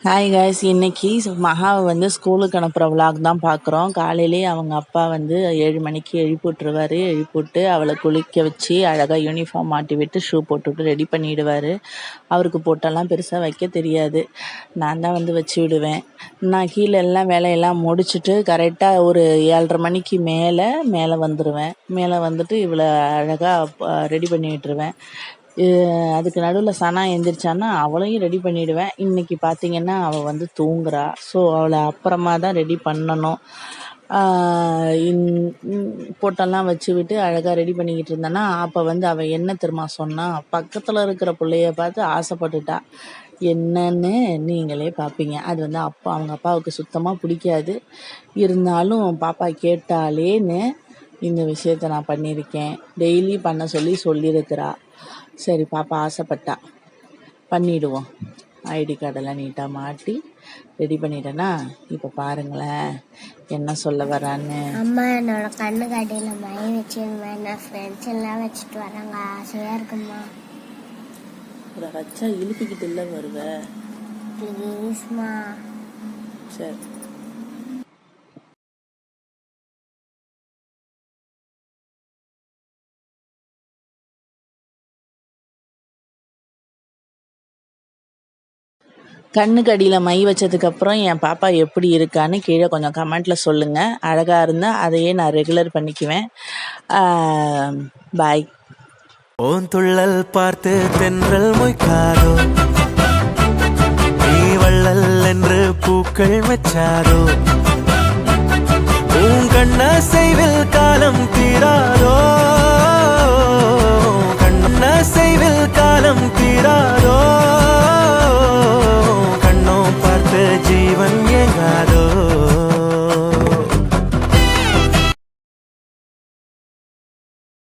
Hi guys, இன்னைக்கு மகாவை ஸ்கூலுக்கு அனுப்புகிற விலாக் தான் பார்க்குறோம். காலையிலேயே அவங்க அப்பா 7 மணிக்கு எழுப்பி விட்ருவாரு. எழுப்பிவிட்டு அவளை குளிக்க வச்சு அழகாக யூனிஃபார்ம் மாட்டி விட்டு ஷூ போட்டுவிட்டு ரெடி பண்ணிவிடுவார். அவருக்கு போட்டெல்லாம் பெருசாக வைக்க தெரியாது. நான் தான் வச்சு விடுவேன். நான் கீழே எல்லாம் வேலையெல்லாம் முடிச்சுட்டு கரெக்டாக ஒரு 7:30 மணிக்கு மேலே வந்துடுவேன். மேலே வந்துட்டு இவளை அழகாக ரெடி பண்ணி விட்டுருவேன். அதுக்கு நடுவில் சனா எந்திரிச்சான்னா அவளையும் ரெடி பண்ணிவிடுவேன். இன்றைக்கி பார்த்திங்கன்னா அவள் தூங்குறா. ஸோ அவளை அப்புறமா தான் ரெடி பண்ணணும். போட்டெல்லாம் வச்சு விட்டு அழகாக ரெடி பண்ணிக்கிட்டு இருந்தேன்னா அப்போ அவள் என்ன தெரியுமா சொன்னா, பக்கத்தில் இருக்கிற பிள்ளைய பார்த்து ஆசைப்பட்டுட்டா. என்னன்னு நீங்களே பார்ப்பீங்க. அது அவங்க அப்பாவுக்கு சுத்தமாக பிடிக்காது. இருந்தாலும் பாப்பா கேட்டாலேன்னு இந்த விஷயத்த நான் பண்ணியிருக்கேன். டெய்லி பண்ண சொல்லியிருக்கிறா. சரி, பாப்பா ஆசைப்பட்டா, பண்ணிவிடுவோம். ஐடி கார்டெல்லாம் நீட்டாக மாட்டி ரெடி பண்ணிட்டேன்னா இப்போ பாருங்களேன் என்ன சொல்ல வரான்னு. அம்மா, என்னோட கண்ணு கடையில் மை வச்சுருந்தேன். நான் ஃப்ரெண்ட்ஸ் எல்லாம் வச்சுட்டு வராங்க. ஆசையாக இருக்குமா? இதை வச்சா இழுப்பிக்கிட்டு இல்லை வருவேன். ப்ளீஸ்மா. சரி. கண்ணுக்கு அடியில் மை வச்சதுக்கப்புறம் என் பாப்பா எப்படி இருக்கான்னு கீழே கொஞ்சம் கமெண்ட்டில் சொல்லுங்கள். அழகாக இருந்தால் அதையே நான் ரெகுலர் பண்ணிக்குவேன். பாய். ஓன் துள்ளல் பார்த்து தென்றல் மொய்க்காதோ, நீ வள்ளல் என்று பூக்கள் வச்சாதோ, உன் கண்ணசைவில் காலம் தீராதோ, கண்ணசைவில் காலம் தீராதோ, கண்ணோ பார்த்து ஜீவன்